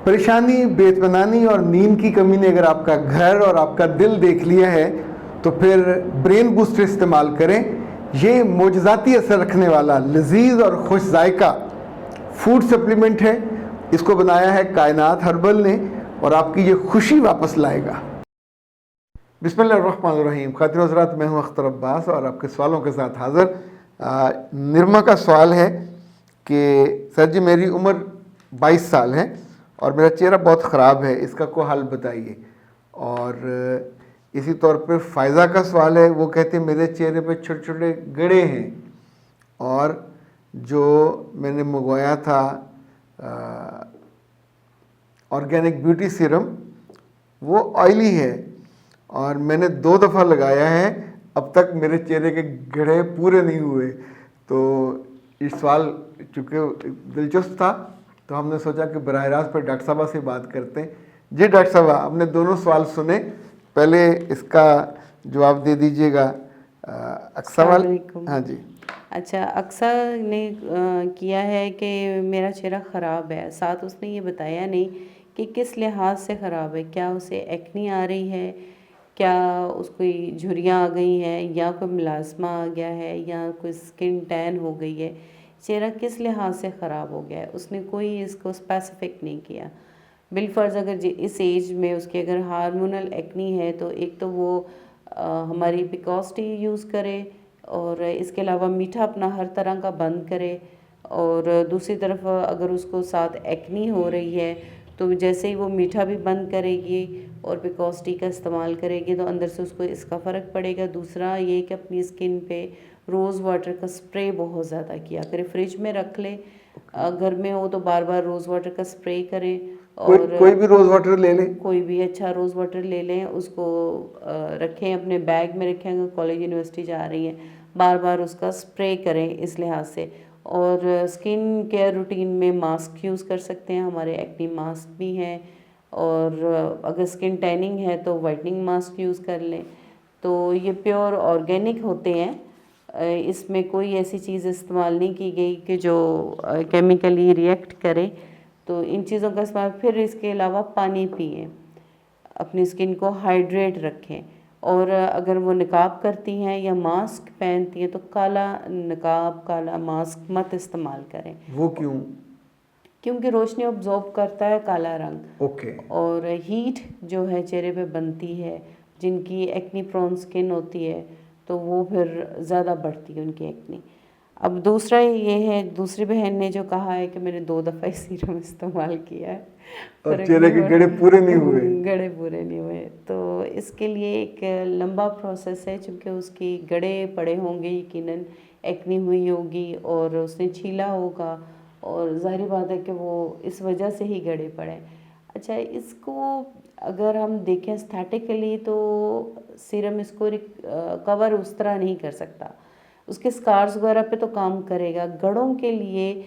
परेशानी, बेइत्मीनानी और नींद की कमी ने अगर आपका घर और आपका दिल देख लिया है तो फिर ब्रेन बूस्टर इस्तेमाल करें। ये मोजज़ाती असर रखने वाला लजीज और खुश जायका फूड सप्लीमेंट है। इसको बनाया है कायनात हर्बल ने और आपकी ये खुशी वापस लाएगा। बिस्मिल्लाहिर्रहमानिर्रहीम। खातिर हज़रात, मैं हूँ अख्तर अब्बास और आपके सवालों के साथ हाज़िर। निर्मा का सवाल है कि सर जी, मेरी उम्र 22 साल है और मेरा चेहरा बहुत ख़राब है, इसका कोई हल बताइए। और इसी तौर पे फ़ायज़ा का सवाल है, वो कहते हैं मेरे चेहरे पे छोटे छोटे गड़े हैं और जो मैंने मंगवाया था ऑर्गेनिक ब्यूटी सीरम वो ऑयली है और मैंने 2 दफ़ा लगाया है, अब तक मेरे चेहरे के गड़े पूरे नहीं हुए। तो इस सवाल चूँकि दिलचस्प था तो हमने सोचा कि बराह रास्त पर डॉक्टर साहबा से बात करते हैं। जी डॉक्टर साहबा, आपने दोनों सवाल सुने, पहले इसका जवाब दे दीजिएगा। अक्सा वाल, हाँ जी। अच्छा, अक्सा ने किया है कि मेरा चेहरा ख़राब है, साथ उसने ये बताया नहीं कि किस लिहाज से ख़राब है। क्या उसे एक्नी आ रही है, क्या उसको झुर्रियाँ आ गई हैं, या कोई मिलास्मा आ गया है, या कोई स्किन टैन हो गई है। चेहरा किस लिहाज से ख़राब हो गया है, उसने कोई इसको स्पेसिफिक नहीं किया। बिलफर्ज अगर इस एज में उसके अगर हार्मोनल एक्नी है तो एक तो वो हमारी पिकॉस्टी यूज़ करे और इसके अलावा मीठा अपना हर तरह का बंद करे। और दूसरी तरफ अगर उसको साथ एक्नी हो रही है तो जैसे ही वो मीठा भी बंद करेगी और पिकॉस्टी का इस्तेमाल करेगी तो अंदर से उसको इसका फ़र्क पड़ेगा। दूसरा ये कि अपनी स्किन पे रोज़ वाटर का स्प्रे बहुत ज़्यादा किया करे, फ्रिज में रख ले, घर में हो तो बार बार रोज़ वाटर का स्प्रे करें। और कोई भी रोज़ वाटर ले लें, कोई भी अच्छा रोज़ वाटर ले लें, उसको रखें, अपने बैग में रखें। अगर कॉलेज यूनिवर्सिटी जा रही हैं, बार बार उसका स्प्रे करें इस लिहाज से। और स्किन केयर रूटीन में मास्क यूज़ कर सकते हैं, हमारे एक्नी मास्क भी हैं। और अगर स्किन टैनिंग है तो वाइटनिंग मास्क यूज़ कर लें। तो ये प्योर ऑर्गेनिक होते हैं, इसमें कोई ऐसी चीज़ इस्तेमाल नहीं की गई कि जो केमिकली रिएक्ट करे। तो इन चीज़ों का इस्तेमाल, फिर इसके अलावा पानी पिएं, अपनी स्किन को हाइड्रेट रखें। और अगर वो निकाब करती हैं या मास्क पहनती हैं तो काला निकाब, काला मास्क मत इस्तेमाल करें। वो क्यों? क्योंकि रोशनी ऑब्जॉर्ब करता है काला रंग। ओके। और हीट जो है चेहरे पे बनती है, जिनकी एक्नी प्रोन स्किन होती है तो वो फिर ज़्यादा बढ़ती है उनकी एक्नी। अब दूसरा ये है, दूसरी बहन ने जो कहा है कि मैंने 2 दफ़ा सीरम इस्तेमाल किया है और चेहरे के गड़े पूरे नहीं हुए। गड़े पूरे नहीं हुए। तो इसके लिए एक लंबा प्रोसेस है, चूँकि उसकी गड़े पड़े होंगे, यकीनन एक्नी हुई होगी और उसने छीला होगा और ज़ाहिर बात है कि वो इस वजह से ही गड़े पड़े। अच्छा, इसको अगर हम देखें एस्थेटिकली तो सीरम इसको कवर उस तरह नहीं कर सकता। उसके स्कार्स वगैरह पे तो काम करेगा, गड़ों के लिए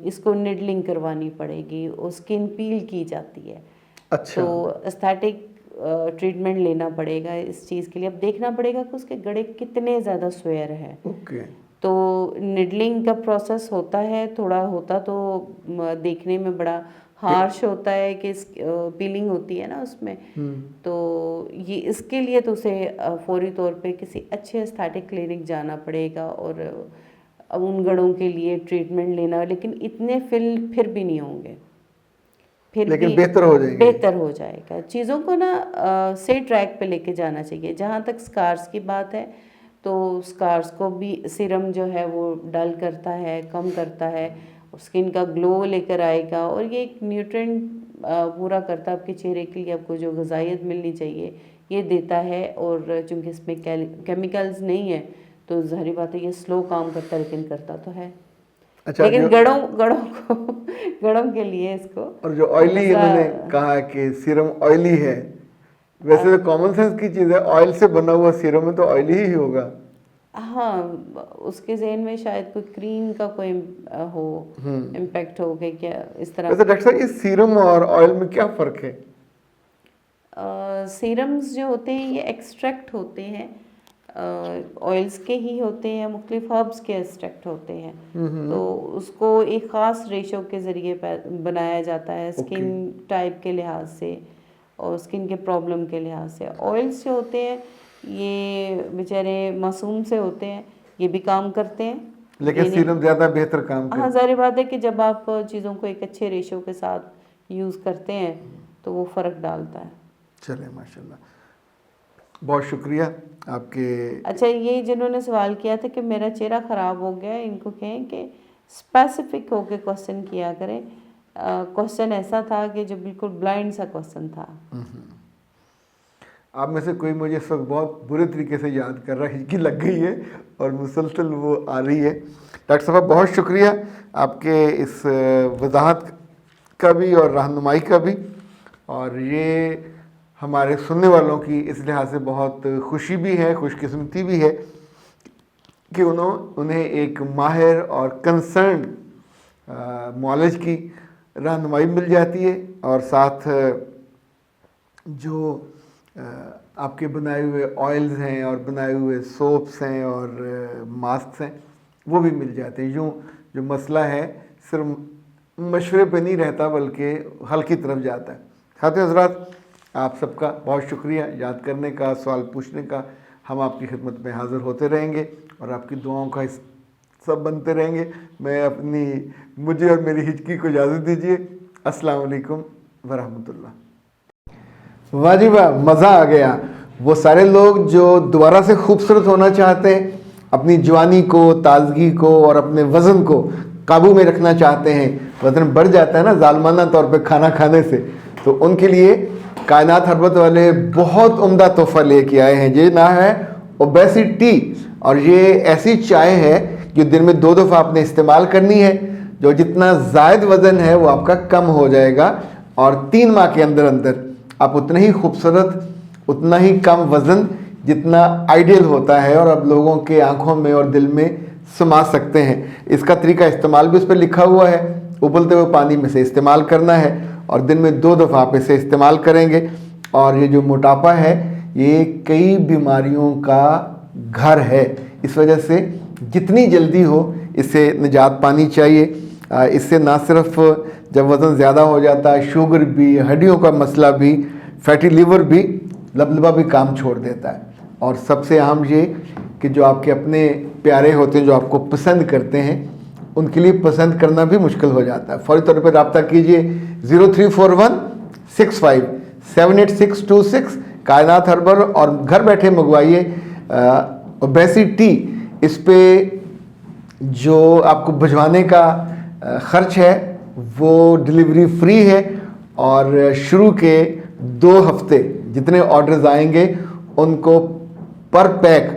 इसको निडलिंग करवानी पड़ेगी और स्किन पील की जाती है। अच्छा। तो एस्थेटिक ट्रीटमेंट लेना पड़ेगा इस चीज़ के लिए। अब देखना पड़ेगा कि उसके गड़े कितने ज़्यादा स्वेयर है। ओके। तो निडलिंग का प्रोसेस होता है, थोड़ा होता तो देखने में बड़ा हार्श होता है कि पीलिंग होती है ना उसमें। तो ये इसके लिए तो उसे फौरी तौर पे किसी अच्छे एस्थेटिक क्लिनिक जाना पड़ेगा और अब उन गड़ों के लिए ट्रीटमेंट लेना, लेकिन इतने फिर भी नहीं होंगे, फिर लेकिन भी बेहतर हो जाएंगे। बेहतर हो जाएगा। चीज़ों को ना सही ट्रैक पे लेके जाना चाहिए। जहाँ तक स्कार्स की बात है तो स्कार्स को भी सीरम जो है वो डल करता है, कम करता है, स्किन का ग्लो लेकर आएगा और ये एक न्यूट्रिएंट पूरा करता है आपके चेहरे के लिए। आपको जो ग़िज़ाइयत मिलनी चाहिए ये देता है। और चूँकि इसमें केमिकल्स नहीं है तो ज़ाहिर बात है ये स्लो काम करता है, लेकिन करता तो है। अच्छा, लेकिन गड़ों के लिए इसको। और जो ऑयली इन्होंने कहा कि सीरम ऑयली है, वैसे तो कॉमन सेंस की चीज़ है, ऑयल से बना हुआ सीरम है तो ऑयली ही होगा। हाँ, उसके ज़हन में शायद कोई क्रीम का कोई हो इम्पैक्ट हो गया क्या इस तरह। वैसे डॉक्टर साहब, इस सीरम और ऑयल में क्या फ़र्क है? सीरम्स जो होते हैं ये एक्सट्रैक्ट होते हैं ऑयल्स के ही होते हैं, मुख्तलिफ हर्ब्स के एक्सट्रैक्ट होते हैं, तो उसको एक ख़ास रेशो के ज़रिए बनाया जाता है स्किन टाइप के लिहाज से और स्किन के प्रॉब्लम के लिहाज से। ऑयल्स जो होते हैं ये बेचारे मासूम से होते हैं, ये भी काम करते हैं, लेकिन सीरम ज़्यादा बेहतर काम हाँ ज़ाहिर बात है कि जब आप चीज़ों को एक अच्छे रेशो के साथ यूज़ करते हैं तो वो फ़र्क डालता है। चले माशाल्लाह, बहुत शुक्रिया आपके। अच्छा, ये जिन्होंने सवाल किया था कि मेरा चेहरा ख़राब हो गया, इनको कहें कि स्पेसिफिक होके क्वेश्चन किया करें। क्वेश्चन ऐसा था कि जो बिल्कुल ब्लाइंड सा क्वेश्चन था। आप में से कोई मुझे इस वक्त बहुत बुरे तरीके से याद कर रहा है, हिचकी लग गई है और मुसलसल वो आ रही है। डॉक्टर साहब बहुत शुक्रिया आपके इस वजाहत का भी और रहनुमाई का भी, और ये हमारे सुनने वालों की इस लिहाज से बहुत खुशी भी है, खुशकिस्मती भी है कि उन्हें एक माहिर और कंसर्न मौलज की रहनुमाई मिल जाती है, और साथ जो आपके बनाए हुए ऑयल्स हैं और बनाए हुए सोप्स हैं और मास्क हैं वो भी मिल जाते हैं। यूँ जो मसला है सिर्फ मशवरे पे नहीं रहता बल्कि हल की तरफ जाता है। साथियों हज़रात, आप सबका बहुत शुक्रिया याद करने का, सवाल पूछने का। हम आपकी खिदमत में हाज़िर होते रहेंगे और आपकी दुआओं का सब बनते रहेंगे। मुझे और मेरी हिचकी को इजाज़त दीजिए। अस्सलाम वालेकुम वरहमतुल्लाह। वाह जी वाह, मज़ा आ गया। वो सारे लोग जो दोबारा से खूबसूरत होना चाहते हैं, अपनी जवानी को, ताजगी को और अपने वज़न को काबू में रखना चाहते हैं, वज़न बढ़ जाता है ना जालमाना तौर पे खाना खाने से, तो उनके लिए कायनात हर्बत वाले बहुत उम्दा तोहफ़ा लेके आए हैं। ये ना है ओबेसिटी, और ये ऐसी चाय है जो दिन में 2 दफ़ा आपने इस्तेमाल करनी है। जो जितना ज़ायद वज़न है वो आपका कम हो जाएगा, और 3 माह के अंदर अंदर आप उतने ही खूबसूरत, उतना ही कम वज़न जितना आइडियल होता है और आप लोगों के आंखों में और दिल में समा सकते हैं। इसका तरीका इस्तेमाल भी उस पर लिखा हुआ है, उबलते हुए पानी में से इस्तेमाल करना है और दिन में 2 दफ़ा आप इसे इस्तेमाल करेंगे। और ये जो मोटापा है ये कई बीमारियों का घर है, इस वजह से जितनी जल्दी हो इससे निजात पानी चाहिए। इससे ना सिर्फ जब वज़न ज़्यादा हो जाता है, शुगर भी, हड्डियों का मसला भी, फैटी लीवर भी, लबलबा भी काम छोड़ देता है। और सबसे अहम ये कि जो आपके अपने प्यारे होते हैं, जो आपको पसंद करते हैं, उनके लिए पसंद करना भी मुश्किल हो जाता है। फौरी तौर पर रब्ता कीजिए 0341657826, कायनात हर्बल, और घर बैठे मंगवाइए ओबेसिटी। इस पे जो आपको भिजवाने का ख़र्च है वो डिलीवरी फ्री है, और शुरू के 2 हफ्ते जितने ऑर्डर्स आएंगे उनको पर पैक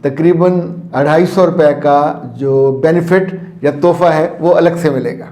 तकरीबन 250 रुपये का जो बेनिफिट या तोहफ़ा है वो अलग से मिलेगा।